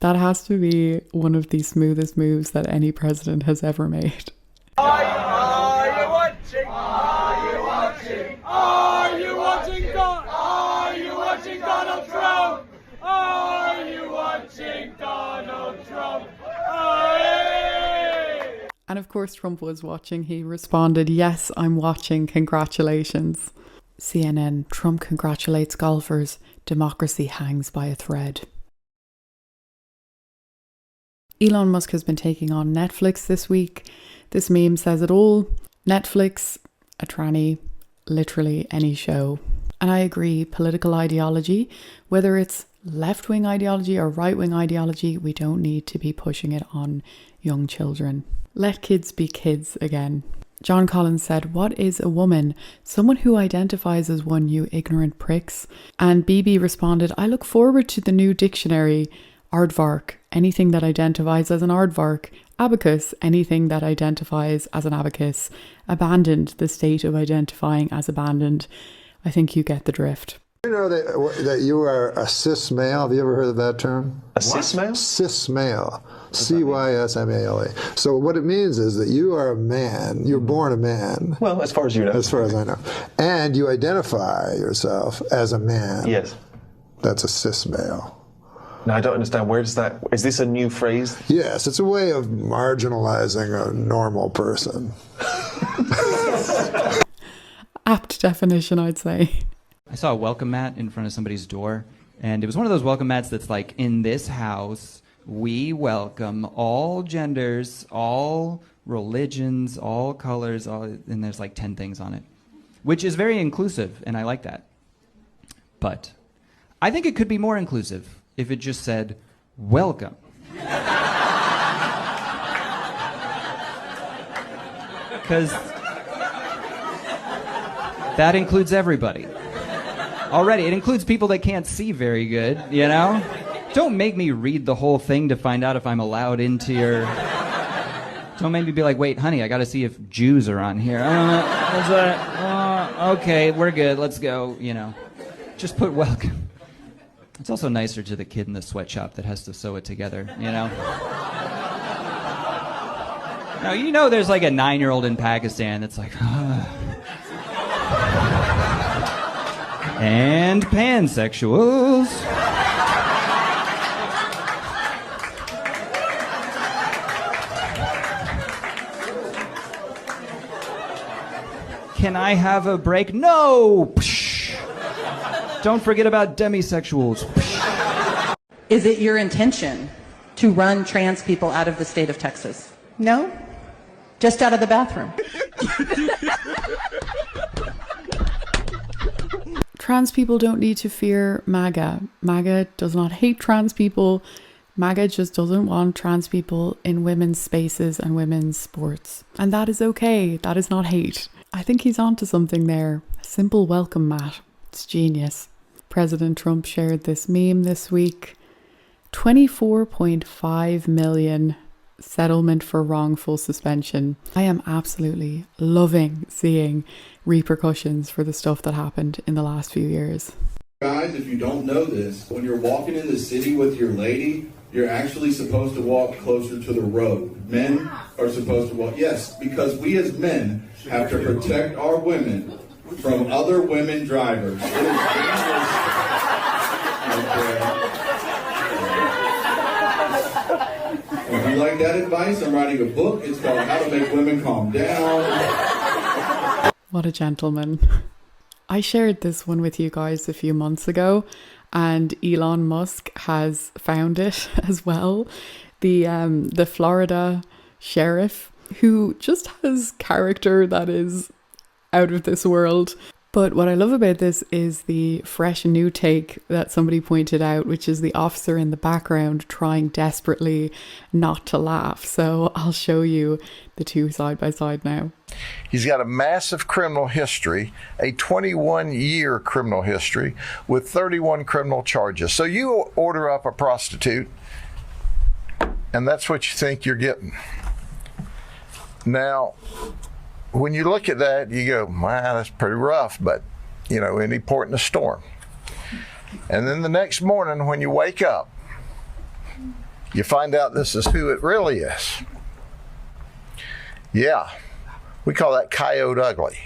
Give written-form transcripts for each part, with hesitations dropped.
That has to be one of the smoothest moves that any president has ever made. Are you watching? Are you watching? Are you watching Donald Trump? Are you watching Donald Trump? Aye. And of course Trump was watching. He responded, "Yes, I'm watching. Congratulations." CNN, Trump congratulates golfers. Democracy hangs by a thread. Elon Musk has been taking on Netflix this week. This meme says it all. Netflix, a tranny, literally any show. And I agree, political ideology, whether it's left-wing ideology or right-wing ideology, we don't need to be pushing it on young children. Let kids be kids again. John Collins said, "What is a woman? Someone who identifies as one, you ignorant pricks." And BB responded, "I look forward to the new dictionary. Aardvark, anything that identifies as an aardvark. Abacus, anything that identifies as an abacus. Abandoned, the state of identifying as abandoned." I think you get the drift. You know that you are a cis male? Have you ever heard of that term? A cis male? Cis male. CYSMALE. So what it means is that you are a man. You're born a man. Well, as far as you know. As far as I know. And you identify yourself as a man. Yes. That's a cis male. Now, I don't understand. Where does that... Is this a new phrase? Yes, it's a way of marginalizing a normal person. Apt definition, I'd say. I saw a welcome mat in front of somebody's door, and it was one of those welcome mats that's like, "In this house, we welcome all genders, all religions, all colors," and there's like 10 things on it, which is very inclusive, and I like that. But I think it could be more inclusive if it just said, "Welcome." Because that includes everybody. Already, it includes people that can't see very good, you know? Don't make me read the whole thing to find out if I'm allowed into your... Don't make me be like, "Wait, honey, I gotta see if Jews are on here." What's that? Okay, we're good, let's go, you know. Just put "welcome." It's also nicer to the kid in the sweatshop that has to sew it together, you know? Now, you know there's like a 9-year-old in Pakistan that's like... And pansexuals. Can I have a break? No! Psh. Don't forget about demisexuals. Psh. Is it your intention to run trans people out of the state of Texas? No? Just out of the bathroom? Trans people don't need to fear MAGA. MAGA does not hate trans people. MAGA just doesn't want trans people in women's spaces and women's sports. And that is okay. That is not hate. I think he's onto something there. A simple welcome mat. It's genius. President Trump shared this meme this week. 24.5 million settlement for wrongful suspension. I am absolutely loving seeing repercussions for the stuff that happened in the last few years. Guys, if you don't know this, when you're walking in the city with your lady, you're actually supposed to walk closer to the road. Men are supposed to walk, yes, because we as men have to protect our women from other women drivers. It is dangerous. Okay. If you like that advice, I'm writing a book. It's called How to Make Women Calm Down. What a gentleman. I shared this one with you guys a few months ago, and Elon Musk has found it as well. The Florida sheriff, who just has character that is out of this world. But what I love about this is the fresh and new take that somebody pointed out, which is the officer in the background trying desperately not to laugh. So I'll show you the two side by side now. He's got a massive criminal history, a 21-year criminal history with 31 criminal charges. So you order up a prostitute, and that's what you think you're getting. Now, when you look at that, you go, wow, that's pretty rough, but, you know, any port in a storm. And then the next morning when you wake up, You find out this is who it really is. Yeah, we call that coyote ugly.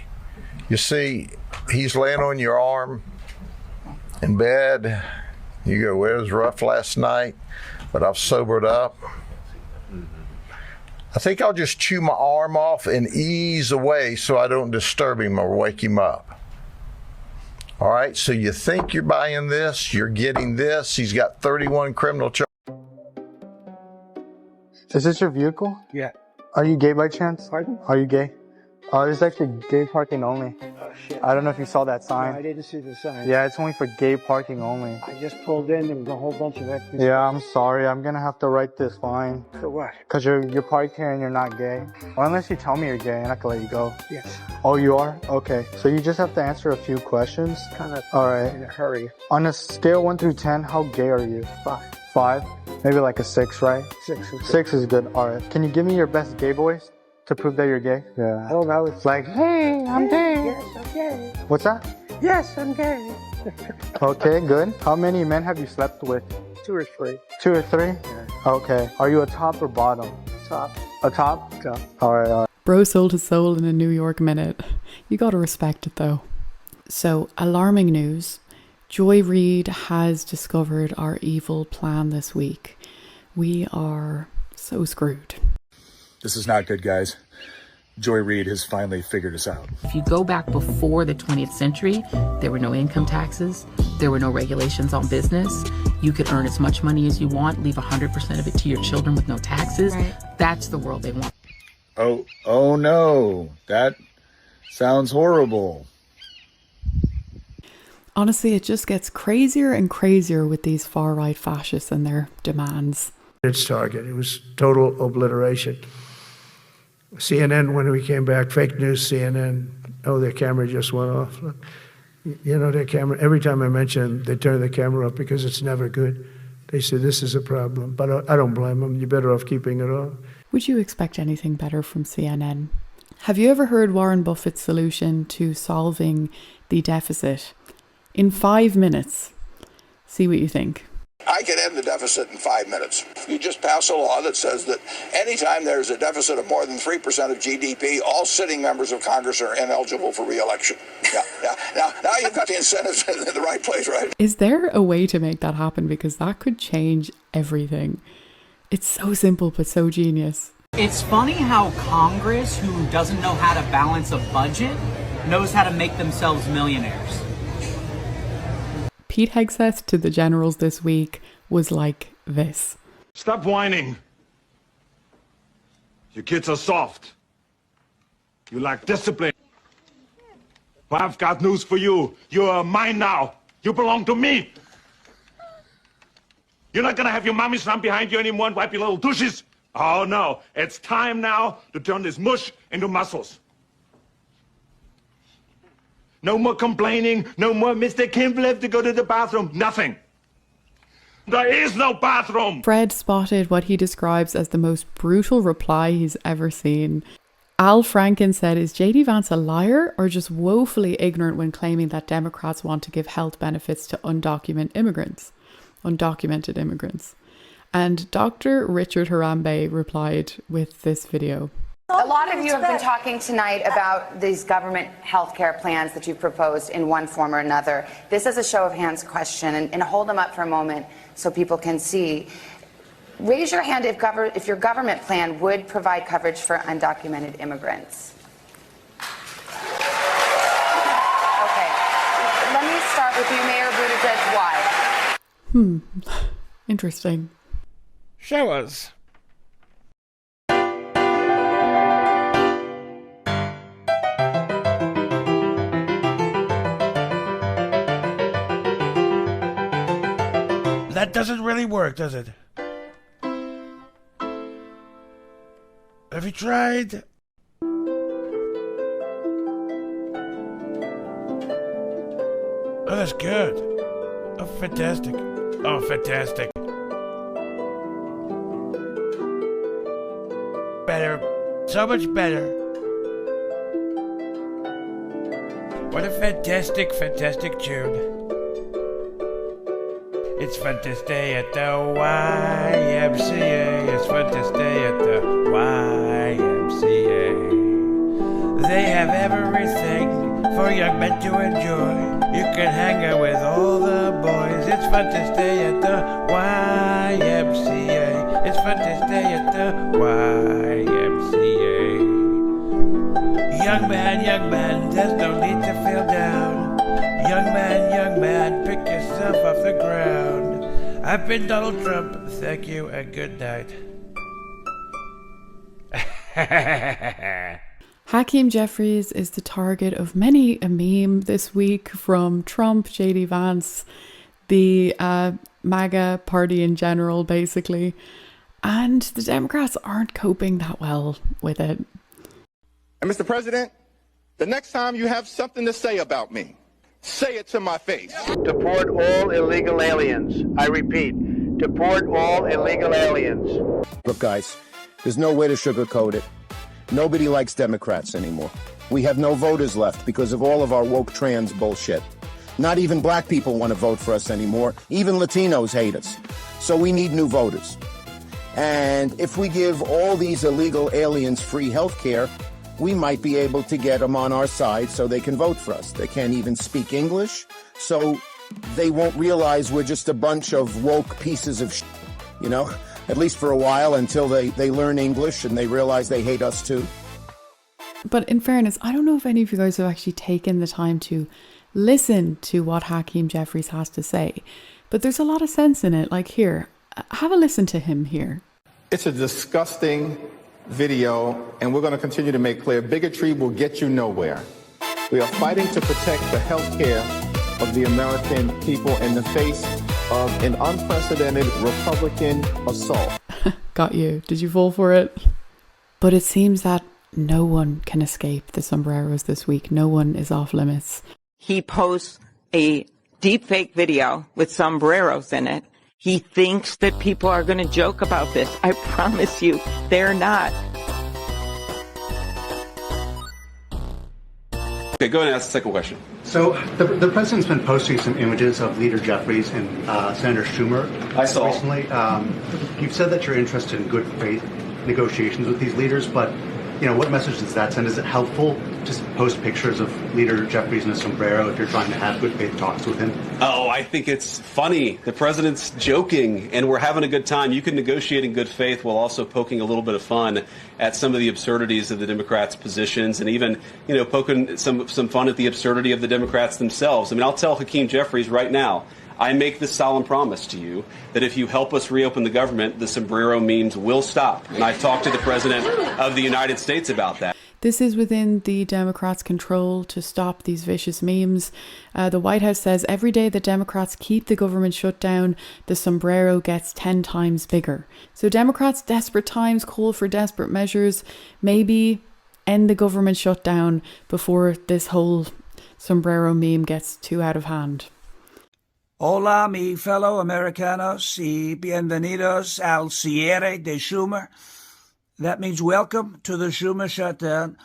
You see, he's laying on your arm in bed. You go, well, it was rough last night, but I've sobered up. I think I'll just chew my arm off and ease away so I don't disturb him or wake him up. All right, so you think you're buying this, you're getting this. He's got 31 criminal charges. Is this your vehicle? Yeah. Are you gay by chance? Pardon? Are you gay? It's actually gay parking only. Oh, shit. I don't know if you saw that No, sign. I didn't see the sign. Yeah, it's only for gay parking only. I just pulled in. There was a whole bunch of extras. Yeah, I'm sorry. I'm gonna have to write this fine. For what? Cause you're parked here and you're not gay. Or unless you tell me you're gay and I can let you go. Yes. Oh, you are? Okay. So you just have to answer a few questions. Kind of Alright. in a hurry. On a scale 1 through 10, how gay are you? 5. 5? Maybe like a 6, right? 6 is good. 6 is good. Alright. Can you give me your best gay voice to prove that you're gay? Yeah. I don't know. It's Like, hey, I'm gay. Yes, I'm gay. What's that? Yes, I'm gay. Okay, good. How many men have you slept with? 2 or 3. 2 or 3? Yeah. Okay. Are you a top or bottom? Top. A top? Top. Alright. Bro sold his soul in a New York minute. You gotta respect it though. So, alarming news. Joy Reid has discovered our evil plan this week. We are so screwed. This is not good, guys. Joy Reid has finally figured us out. If you go back before the 20th century, there were no income taxes, there were no regulations on business. You could earn as much money as you want, leave 100% of it to your children with no taxes. Right. That's the world they want. Oh no, that sounds horrible. Honestly, it just gets crazier and crazier with these far-right fascists and their demands. Its target. It was total obliteration. CNN, when we came back, fake news CNN, their camera just went off. Look, you know, their camera, every time I mention, they turn the camera off because it's never good. They say this is a problem, but I don't blame them. You're better off keeping it off. Would you expect anything better from CNN? Have you ever heard Warren Buffett's solution to solving the deficit? In 5 minutes. See what you think. I can end the deficit in 5 minutes. You just pass a law that says that anytime there's a deficit of more than 3% of GDP, all sitting members of Congress are ineligible for re-election. Yeah. Now you've got the incentives in the right place, right? Is there a way to make that happen? Because that could change everything. It's so simple, but so genius. It's funny how Congress, who doesn't know how to balance a budget, knows how to make themselves millionaires. Pete Hegseth to the generals this week was like this. Stop whining. Your kids are soft. You lack discipline. But I've got news for you. You're mine now. You belong to me. You're not gonna have your mommy stand behind you anymore and wipe your little douches. Oh no, it's time now to turn this mush into muscles. No more complaining, no more Mr. Kimball have to go to the bathroom, nothing. There is no bathroom. Fred spotted what he describes as the most brutal reply he's ever seen. Al Franken said, is JD Vance a liar or just woefully ignorant when claiming that Democrats want to give health benefits to undocumented immigrants? And Dr. Richard Harambe replied with this video. A lot of you have been talking tonight about these government health care plans that you've proposed in one form or another. This is a show of hands question, and hold them up for a moment so people can see. Raise your hand if your government plan would provide coverage for undocumented immigrants. Okay, let me start with you, Mayor Buttigieg. Why? Interesting. Show us. That doesn't really work, does it? Have you tried? Oh, that's good. Oh, fantastic. Oh, fantastic. Better. So much better. What a fantastic, fantastic tune. It's fun to stay at the YMCA. It's fun to stay at the YMCA. They have everything for young men to enjoy. You can hang out with all the boys. It's fun to stay at the YMCA. It's fun to stay at the YMCA. Young man, there's no need to feel down. Young man, pick yourself off the ground. I've been Donald Trump. Thank you and good night. Hakeem Jeffries is the target of many a meme this week from Trump, JD Vance, the MAGA party in general, basically. And the Democrats aren't coping that well with it. And Mr. President, the next time you have something to say about me, say it to my face. Deport all illegal aliens. I repeat, deport all illegal aliens. Look, guys, there's no way to sugarcoat it. Nobody likes Democrats anymore. We have no voters left because of all of our woke trans bullshit. Not even black people want to vote for us anymore. Even Latinos hate us. So we need new voters. And if we give all these illegal aliens free health care, we might be able to get them on our side so they can vote for us. They can't even speak English, so they won't realize we're just a bunch of woke pieces of shit, you know, at least for a while until they learn English and they realize they hate us too. But in fairness, I don't know if any of you guys have actually taken the time to listen to what Hakeem Jeffries has to say, but there's a lot of sense in it. Like, here, have a listen to him here. It's a disgusting video, and we're going to continue to make clear bigotry will get you nowhere. We are fighting to protect the health care of the American people in the face of an unprecedented Republican assault. Got you. Did you fall for it? But it seems that no one can escape the sombreros this week. No one is off limits. He posts a deepfake video with sombreros in it. He thinks that people are going to joke about this. I promise you, they're not. Okay, go ahead and ask the second question. So the president's been posting some images of Leader Jeffries and Senator Schumer. I saw. Recently, you've said that you're interested in good faith negotiations with these leaders, but you know, what message does that send? Is it helpful to post pictures of Leader Jeffries in a sombrero if you're trying to have good faith talks with him? Oh, I think it's funny. The president's joking, and we're having a good time. You can negotiate in good faith while also poking a little bit of fun at some of the absurdities of the Democrats' positions, and even, you know, poking some fun at the absurdity of the Democrats themselves. I mean, I'll tell Hakeem Jeffries right now, I make this solemn promise to you that if you help us reopen the government, the sombrero memes will stop. And I've talked to the President of the United States about that. This is within the Democrats' control to stop these vicious memes. The White House says every day that Democrats keep the government shut down, the sombrero gets 10 times bigger. So Democrats' desperate times call for desperate measures. Maybe end the government shutdown before this whole sombrero meme gets too out of hand. Hola, mi fellow Americanos, y bienvenidos al cierre de Schumer. That means welcome to the Schumer shutdown.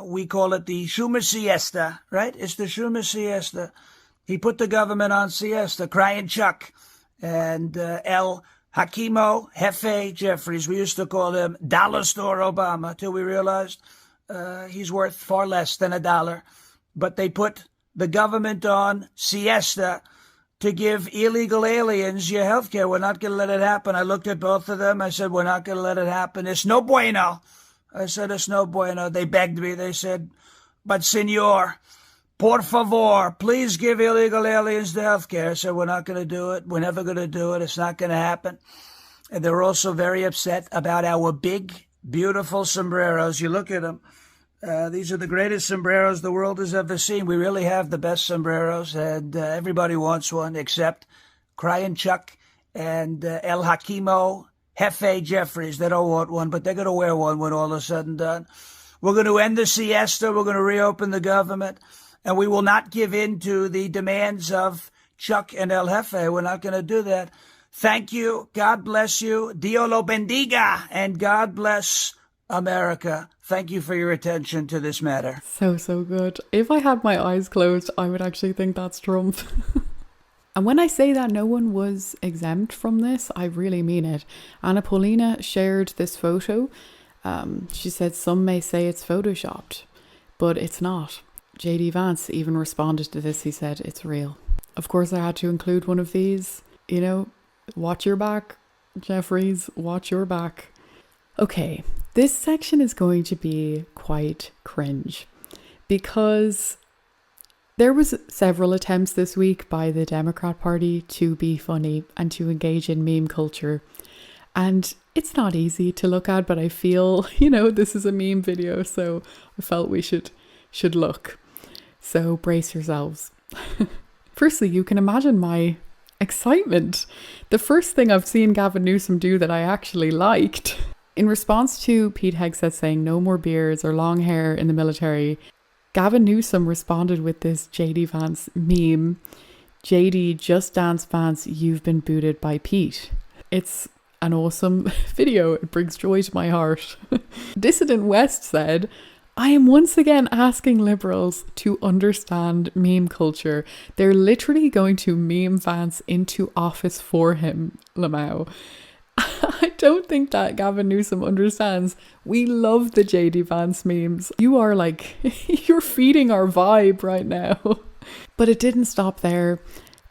We call it the Schumer siesta, right? It's the Schumer siesta. He put the government on siesta, crying Chuck. And El Hakimo Jefe Jeffries, we used to call him Dollar Store Obama, till we realized he's worth far less than $1. But they put the government on siesta to give illegal aliens your health care. We're not going to let it happen. I looked at both of them. I said, we're not going to let it happen. It's no bueno. I said, it's no bueno. They begged me. They said, but senor, por favor, please give illegal aliens the health care. I said, we're not going to do it. We're never going to do it. It's not going to happen. And they're also very upset about our big, beautiful sombreros. You look at them. These are the greatest sombreros the world has ever seen. We really have the best sombreros, and everybody wants one except Crying Chuck and El Hakimo Jefe Jeffries. They don't want one, but they're going to wear one when all is said and done. We're going to end the siesta. We're going to reopen the government, and we will not give in to the demands of Chuck and El Jefe. We're not going to do that. Thank you. God bless you. Dio lo bendiga, and God bless America. Thank you for your attention to this matter. So good. If I had my eyes closed, I would actually think that's Trump. And when I say that no one was exempt from this, I really mean it. Anna Paulina shared this photo. She said some may say it's photoshopped, but it's not. JD Vance even responded to this. He said it's real. Of course, I had to include one of these. You know, watch your back, Jeffries, watch your back. Okay, this section is going to be quite cringe because there was several attempts this week by the Democrat Party to be funny and to engage in meme culture. And it's not easy to look at, but I feel, you know, this is a meme video, so I felt we should look. So brace yourselves. Firstly, you can imagine my excitement. The first thing I've seen Gavin Newsom do that I actually liked. In response to Pete Hegseth saying no more beards or long hair in the military, Gavin Newsom responded with this JD Vance meme. JD, Just Dance Vance, you've been booted by Pete. It's an awesome video. It brings joy to my heart. Dissident West said, I am once again asking liberals to understand meme culture. They're literally going to meme Vance into office for him, Lamau. I don't think that Gavin Newsom understands. We love the JD Vance memes. You are like, you're feeding our vibe right now. But it didn't stop there.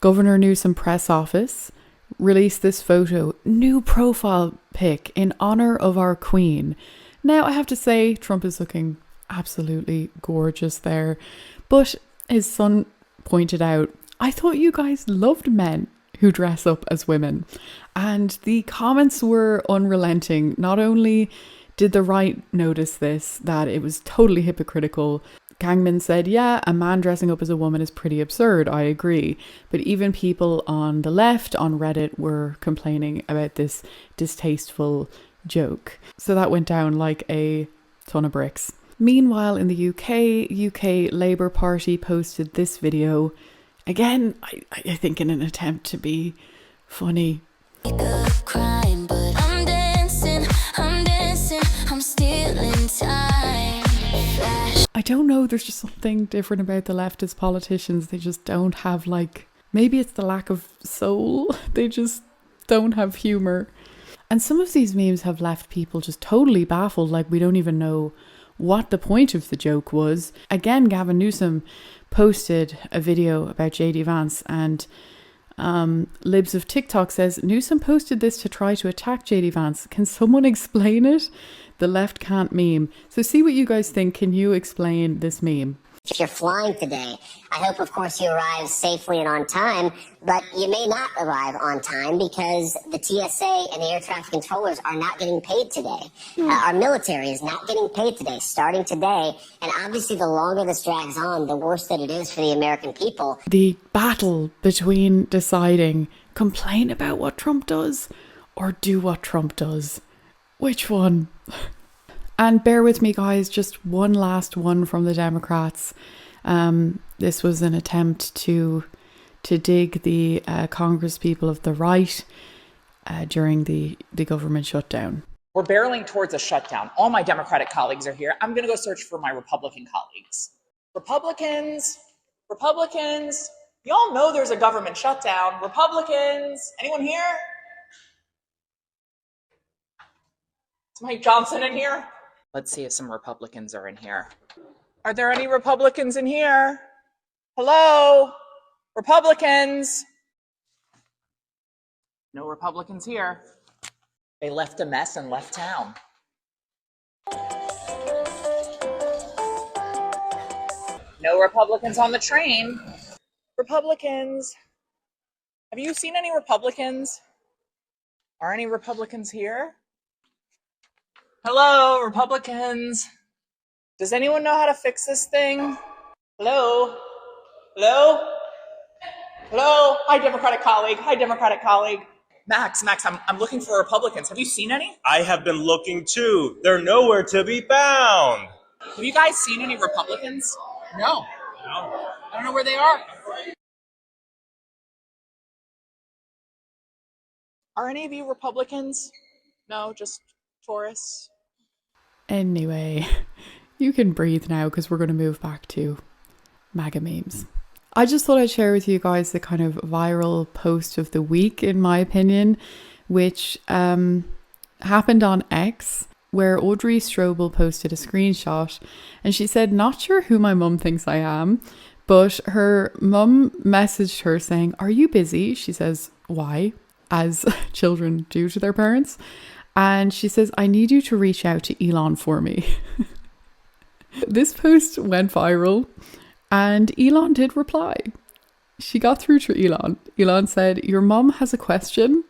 Governor Newsom press office released this photo, new profile pic in honor of our queen. Now I have to say, Trump is looking absolutely gorgeous there. But his son pointed out, I thought you guys loved men who dress up as women. And the comments were unrelenting. Not only did the right notice this, that it was totally hypocritical. Gangman said, yeah, a man dressing up as a woman is pretty absurd. I agree. But even people on the left, on Reddit, were complaining about this distasteful joke. So that went down like a ton of bricks. Meanwhile, in the UK Labour Party posted this video. Again, I think in an attempt to be funny. Crying, but I'm dancing, I'm stealing time. I don't know, there's just something different about the leftist politicians. They just don't have, like, maybe it's the lack of soul. They just don't have humour. And some of these memes have left people just totally baffled, like we don't even know what the point of the joke was. Again, Gavin Newsom posted a video about JD Vance, and Libs of TikTok says, Newsom posted this to try to attack JD Vance. Can someone explain it? The left can't meme. So see what you guys think. Can you explain this meme? If you're flying today, I hope, of course, you arrive safely and on time, but you may not arrive on time because the TSA and the air traffic controllers are not getting paid today. Our military is not getting paid today, starting today. And obviously, the longer this drags on, the worse that it is for the American people. The battle between deciding complain about what Trump does or do what Trump does. Which one? And bear with me, guys, just one last one from the Democrats. This was an attempt to dig the Congress people of the right during the government shutdown. We're barreling towards a shutdown. All my Democratic colleagues are here. I'm going to go search for my Republican colleagues. Republicans, y'all know there's a government shutdown. Republicans, anyone here? Is Mike Johnson in here? Let's see if some Republicans are in here. Are there any Republicans in here? Hello? Republicans? No Republicans here. They left a mess and left town. No Republicans on the train. Republicans. Have you seen any Republicans? Are any Republicans here? Hello, Republicans. Does anyone know how to fix this thing? Hello? Hello? Hello? Hi, Democratic colleague. Max, I'm looking for Republicans. Have you seen any? I have been looking too. They're nowhere to be found. Have you guys seen any Republicans? No. I don't know where they are. Are any of you Republicans? No, just tourists. Anyway, you can breathe now because we're going to move back to MAGA memes. I just thought I'd share with you guys the kind of viral post of the week, in my opinion, which happened on X, where Audrey Strobel posted a screenshot and she said, "Not sure who my mum thinks I am," but her mum messaged her saying, "Are you busy?" She says, "Why?" as children do to their parents. And she says, "I need you to reach out to Elon for me." This post went viral and Elon did reply. She got through to Elon. Elon said, "Your mum has a question."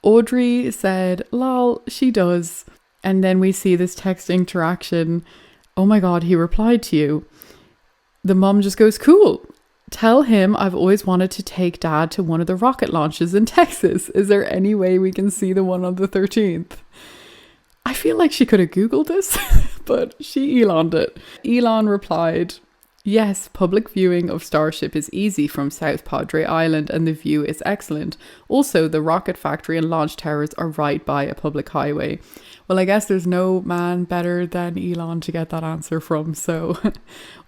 Audrey said, "Lol, she does." And then we see this text interaction. "Oh my God, he replied to you." The mum just goes, "Cool. Tell him I've always wanted to take dad to one of the rocket launches in Texas. Is there any way we can see the one on the 13th? I feel like she could have Googled this, but she Elon'd it. Elon replied, "Yes, public viewing of Starship is easy from South Padre Island and the view is excellent. Also, the rocket factory and launch towers are right by a public highway." Well, I guess there's no man better than Elon to get that answer from. So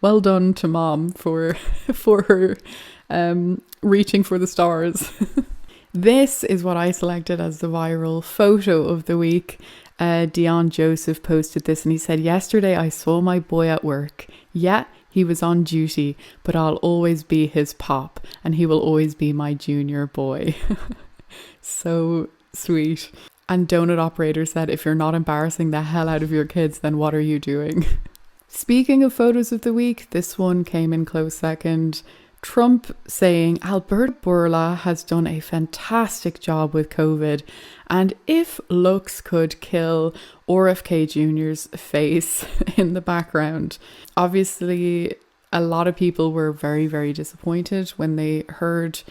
well done to mom for her reaching for the stars. This is what I selected as the viral photo of the week. Dion Joseph posted this and he said, "Yesterday I saw my boy at work. Yeah, he was on duty, but I'll always be his pop and he will always be my junior boy." So sweet. And donut operator said, "If you're not embarrassing the hell out of your kids, then what are you doing?" Speaking of photos of the week, this one came in close second. Trump saying Albert Bourla has done a fantastic job with COVID, and if looks could kill, RFK Jr.'s face in the background. Obviously, a lot of people were very, very disappointed when they heard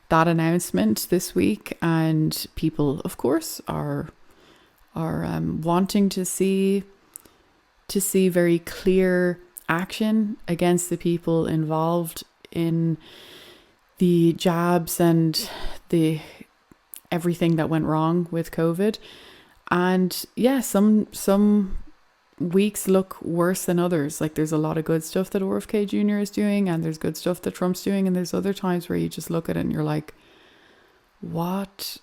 that announcement this week, and people, of course, are wanting to see very clear action against the people involved in the jabs and the everything that went wrong with COVID. And yeah, some weeks look worse than others. Like, there's a lot of good stuff that RFK Jr. is doing, and there's good stuff that Trump's doing, and there's other times where you just look at it and you're like, what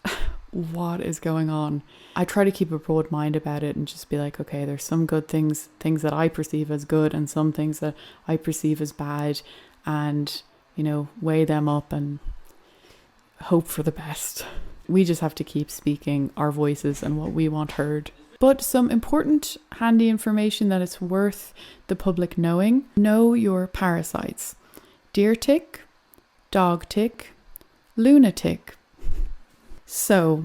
is going on? I try to keep a broad mind about it and just be like, okay, there's some good things that I perceive as good and some things that I perceive as bad, and, you know, weigh them up and hope for the best. We just have to keep speaking our voices and what we want heard. But some important handy information that it's worth the public knowing. Know your parasites. Deer tick, dog tick, lunatic. So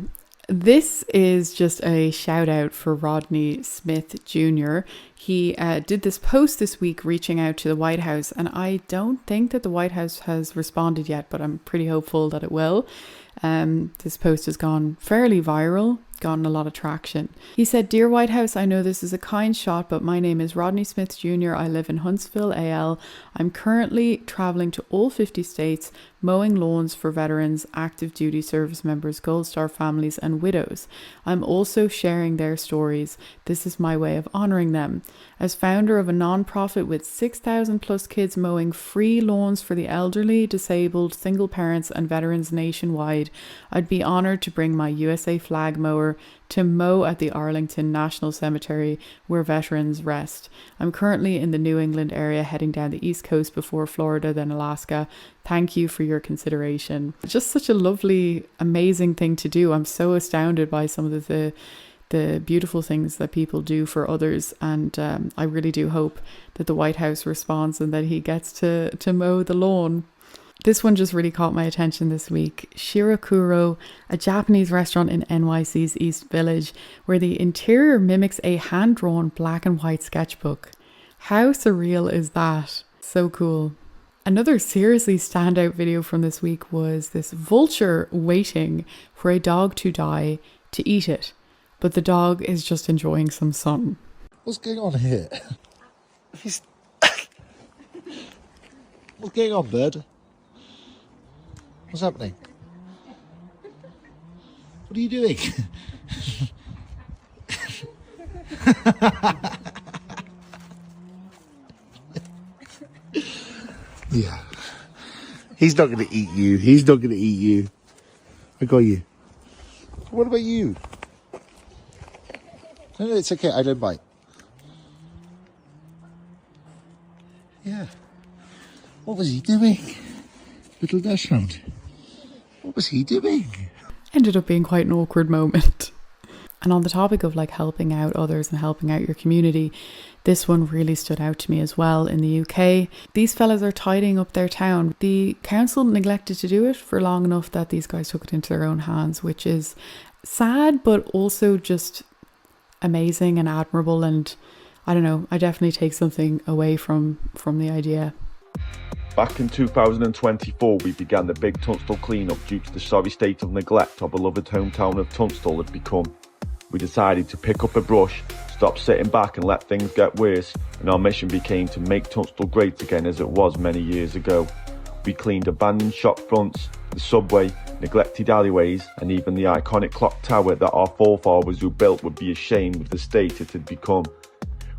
this is just a shout out for Rodney Smith Jr. He did this post this week reaching out to the White House, and I don't think that the White House has responded yet, but I'm pretty hopeful that it will. This post has gone fairly viral, gotten a lot of traction. He said, "Dear White House, I know this is a kind shot, but my name is Rodney Smith Jr. I live in Huntsville, AL. I'm currently traveling to all 50 states, mowing lawns for veterans, active duty service members, Gold Star families, and widows. I'm also sharing their stories. This is my way of honoring them. As founder of a non-profit with 6,000 plus kids mowing free lawns for the elderly, disabled, single parents, and veterans nationwide, I'd be honored to bring my USA flag mower to mow at the Arlington National Cemetery where veterans rest. I'm currently in the New England area, heading down the East Coast before Florida, then Alaska. Thank you for your consideration." Just such a lovely, amazing thing to do. I'm so astounded by some of the beautiful things that people do for others, and I really do hope that the White House responds and that he gets to mow the lawn. This one just really caught my attention this week. Shirakuro, a Japanese restaurant in NYC's East Village, where the interior mimics a hand-drawn black and white sketchbook. How surreal is that? So cool. Another seriously standout video from this week was this vulture waiting for a dog to die to eat it, but the dog is just enjoying some sun. What's going on here? What's going on, bird? What's happening? What are you doing? Yeah. He's not going to eat you. He's not going to eat you. I got you. What about you? No, it's okay. I don't bite. Yeah. What was he doing? Little Dashhound. What was he doing? Ended up being quite an awkward moment. And on the topic of like helping out others and helping out your community, this one really stood out to me as well. In the UK, these fellas are tidying up their town. The council neglected to do it for long enough that these guys took it into their own hands, which is sad, but also just amazing and admirable. And I don't know, I definitely take something away from the idea. Back in 2024, we began the Big Tunstall cleanup due to the sorry state of neglect our beloved hometown of Tunstall had become. We decided to pick up a brush, stop sitting back and let things get worse, and our mission became to make Tunstall great again as it was many years ago. We cleaned abandoned shop fronts, the subway, neglected alleyways, and even the iconic clock tower that our forefathers who built would be ashamed of the state it had become.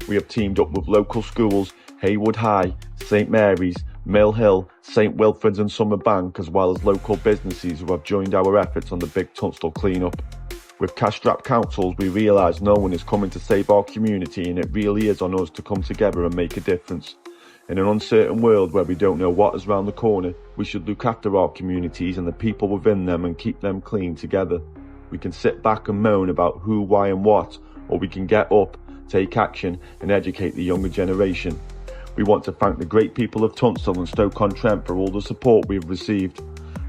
We have teamed up with local schools, Haywood High, St Mary's, Mill Hill, St Wilfrid's and Summer Bank, as well as local businesses who have joined our efforts on the Big Tunstall cleanup. With cash-strapped councils, we realise no one is coming to save our community, and it really is on us to come together and make a difference. In an uncertain world where we don't know what is round the corner, we should look after our communities and the people within them and keep them clean together. We can sit back and moan about who, why and what, or we can get up, take action and educate the younger generation. We want to thank the great people of Tunstall and Stoke-on-Trent for all the support we have received.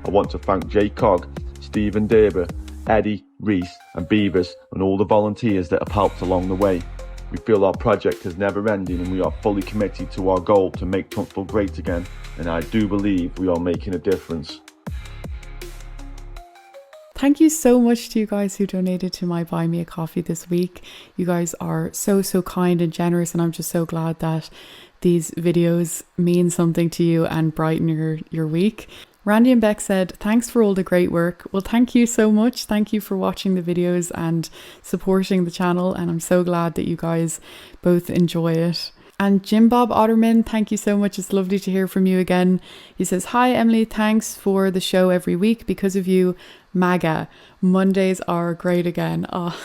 I want to thank Jay Cogg, Stephen Derber, Eddie, Reese and Beavers and all the volunteers that have helped along the way. We feel our project is never ending and we are fully committed to our goal to make Tunstall great again, and I do believe we are making a difference. Thank you so much to you guys who donated to my Buy Me a Coffee this week. You guys are so kind and generous, and I'm just so glad that these videos mean something to you and brighten your week. Randy and Beck said, thanks for all the great work. Well, thank you so much. Thank you for watching the videos and supporting the channel. And I'm so glad that you guys both enjoy it. And Jim Bob Otterman, thank you so much. It's lovely to hear from you again. He says, hi, Emily. Thanks for the show every week. Because of you, MAGA. Mondays are great again. Oh,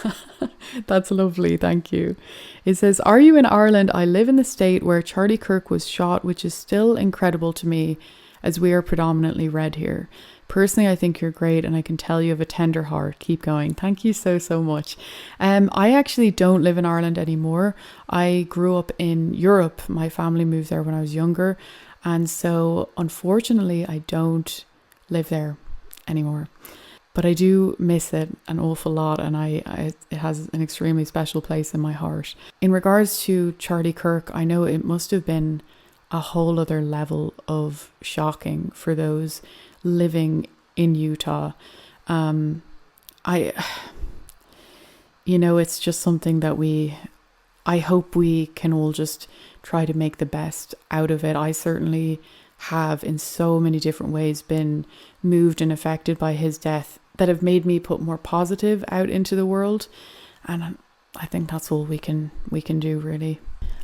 that's lovely. Thank you. It says, are you in Ireland? I live in the state where Charlie Kirk was shot, which is still incredible to me, as we are predominantly red here. Personally, I think you're great and I can tell you have a tender heart. Keep going. Thank you so much. I actually don't live in Ireland anymore. I grew up in Europe. My family moved there when I was younger. And so unfortunately, I don't live there anymore. But I do miss it an awful lot, and it has an extremely special place in my heart. In regards to Charlie Kirk, I know it must have been a whole other level of shocking for those living in Utah. It's just something that I hope we can all just try to make the best out of it. I certainly have in so many different ways been moved and affected by his death that have made me put more positive out into the world. And I think that's all we can do, really.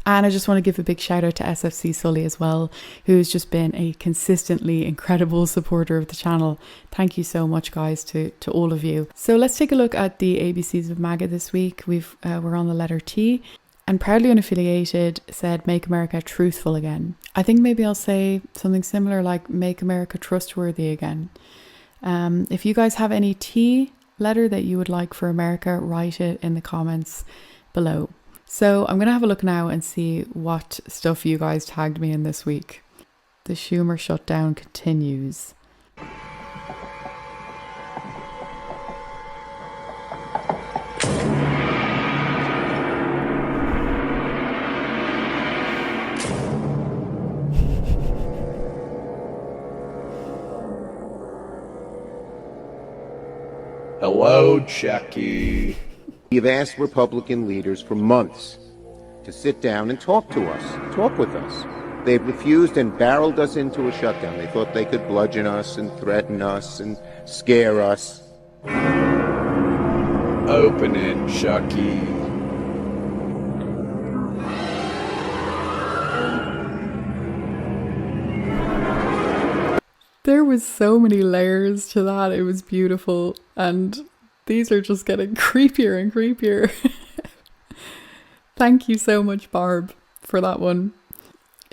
And I just want to give a big shout out to SFC Sully as well, who's just been a consistently incredible supporter of the channel. Thank you so much, guys, to all of you. So let's take a look at the ABCs of MAGA this week. We're on the letter T, and Proudly Unaffiliated said, make America truthful again. I think maybe I'll say something similar like make America trustworthy again. If you guys have any T letter that you would like for America, write it in the comments below. So I'm going to have a look now and see what stuff you guys tagged me in this week. The Schumer shutdown continues. Hello, Chucky. We've asked Republican leaders for months to sit down and talk to us, talk with us. They've refused and barreled us into a shutdown. They thought they could bludgeon us and threaten us and scare us. Open it, Chucky. There was so many layers to that. It was beautiful. And these are just getting creepier and creepier. Thank you so much, Barb, for that one.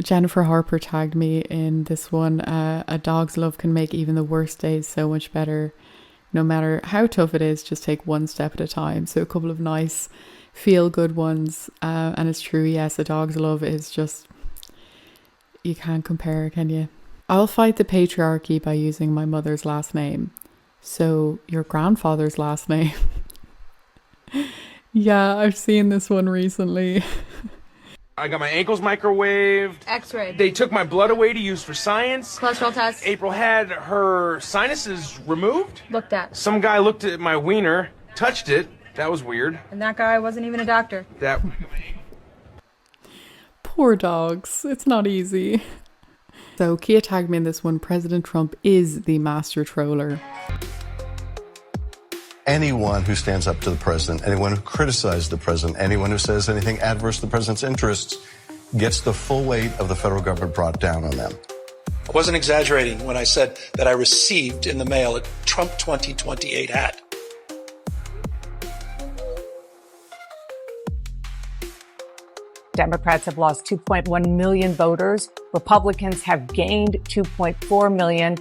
Jennifer Harper tagged me in this one. A dog's love can make even the worst days so much better. No matter how tough it is, just take one step at a time. So a couple of nice feel-good ones. And it's true, yes, a dog's love is just... You can't compare, can you? I'll fight the patriarchy by using my mother's last name. So your grandfather's last name. Yeah, I've seen this one recently. I got my ankles microwaved. X-ray. They took my blood away to use for science. Cholesterol test. April had her sinuses removed. Looked at. Some guy looked at my wiener, touched it. That was weird. And that guy wasn't even a doctor. That... Poor dogs. It's not easy. So Kia tagged me in this one. President Trump is the master troller. Anyone who stands up to the president, anyone who criticizes the president, anyone who says anything adverse to the president's interests gets the full weight of the federal government brought down on them. I wasn't exaggerating when I said that I received in the mail a Trump 2028 hat. Democrats have lost 2.1 million voters. Republicans have gained 2.4 million.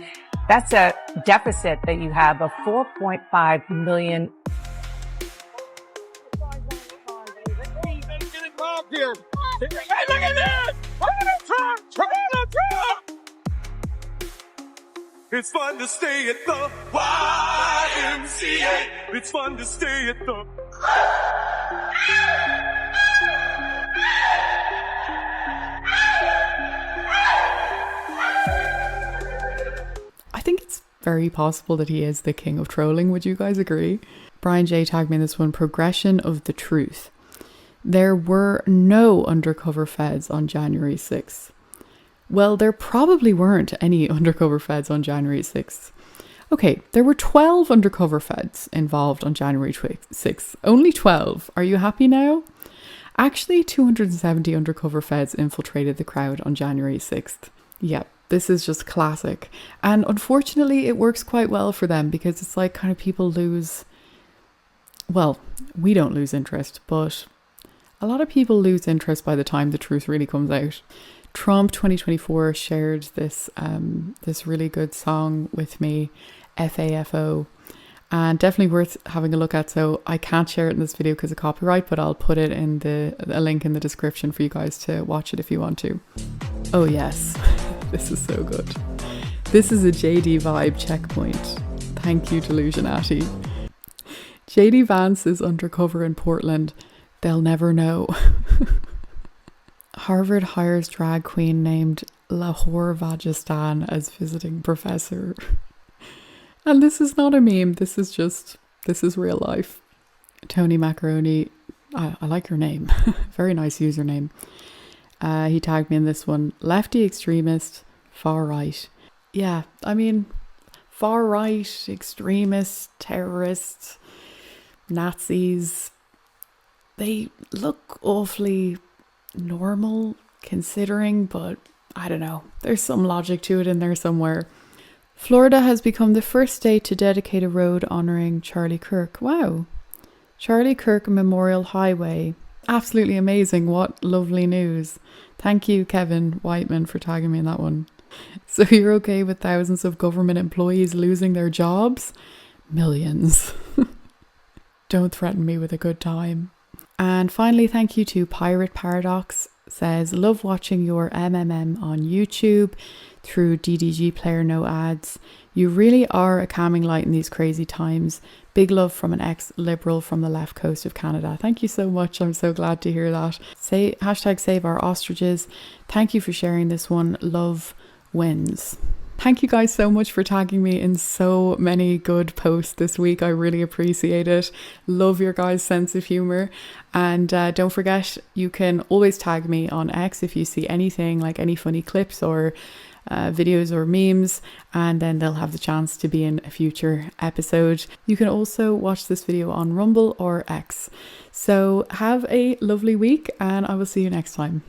That's a deficit that you have of 4.5 million. Hey, look at this! Trump! It's fun to stay at the YMCA. It's fun to stay at the... I think it's very possible that he is the king of trolling. Would you guys agree? Brian J tagged me in this one. Progression of the truth. There were no undercover feds on January 6th. Well, there probably weren't any undercover feds on January 6th. Okay, there were 12 undercover feds involved on January 6th. Only 12. Are you happy now? Actually, 270 undercover feds infiltrated the crowd on January 6th. Yep. This is just classic. And unfortunately, it works quite well for them because it's like kind of people lose... Well, we don't lose interest, but a lot of people lose interest by the time the truth really comes out. Trump 2024 shared this this really good song with me, FAFO, and definitely worth having a look at. So I can't share it in this video because of copyright, but I'll put it in a link in the description for you guys to watch it if you want to. Oh yes. This is so good. This is a JD vibe checkpoint. Thank you, Delusionati. JD Vance is undercover in Portland. They'll never know. Harvard hires drag queen named Lahore Vajistan as visiting professor. And this is not a meme. This is real life. Tony Macaroni. I like your name. Very nice username. He tagged me in this one. Lefty extremist, far right. Yeah, I mean, far right, extremists, terrorists, Nazis. They look awfully normal considering, but I don't know. There's some logic to it in there somewhere. Florida has become the first state to dedicate a road honoring Charlie Kirk. Wow. Charlie Kirk Memorial Highway. Absolutely amazing. What lovely news. Thank you, Kevin Whiteman, for tagging me in that one. So you're okay with thousands of government employees losing their jobs? Millions. Don't threaten me with a good time. And finally, thank you to Pirate Paradox. Says, love watching your MMM on YouTube through DDG Player No Ads. You really are a calming light in these crazy times. Big love from an ex-liberal from the left coast of Canada. Thank you so much. I'm so glad to hear that. Hashtag save our ostriches. Thank you for sharing this one. Love wins. Thank you guys so much for tagging me in so many good posts this week. I really appreciate it. Love your guys' sense of humor. And don't forget, you can always tag me on X if you see anything, like any funny clips or videos or memes, and then they'll have the chance to be in a future episode. You can also watch this video on Rumble or X. So have a lovely week, and I will see you next time.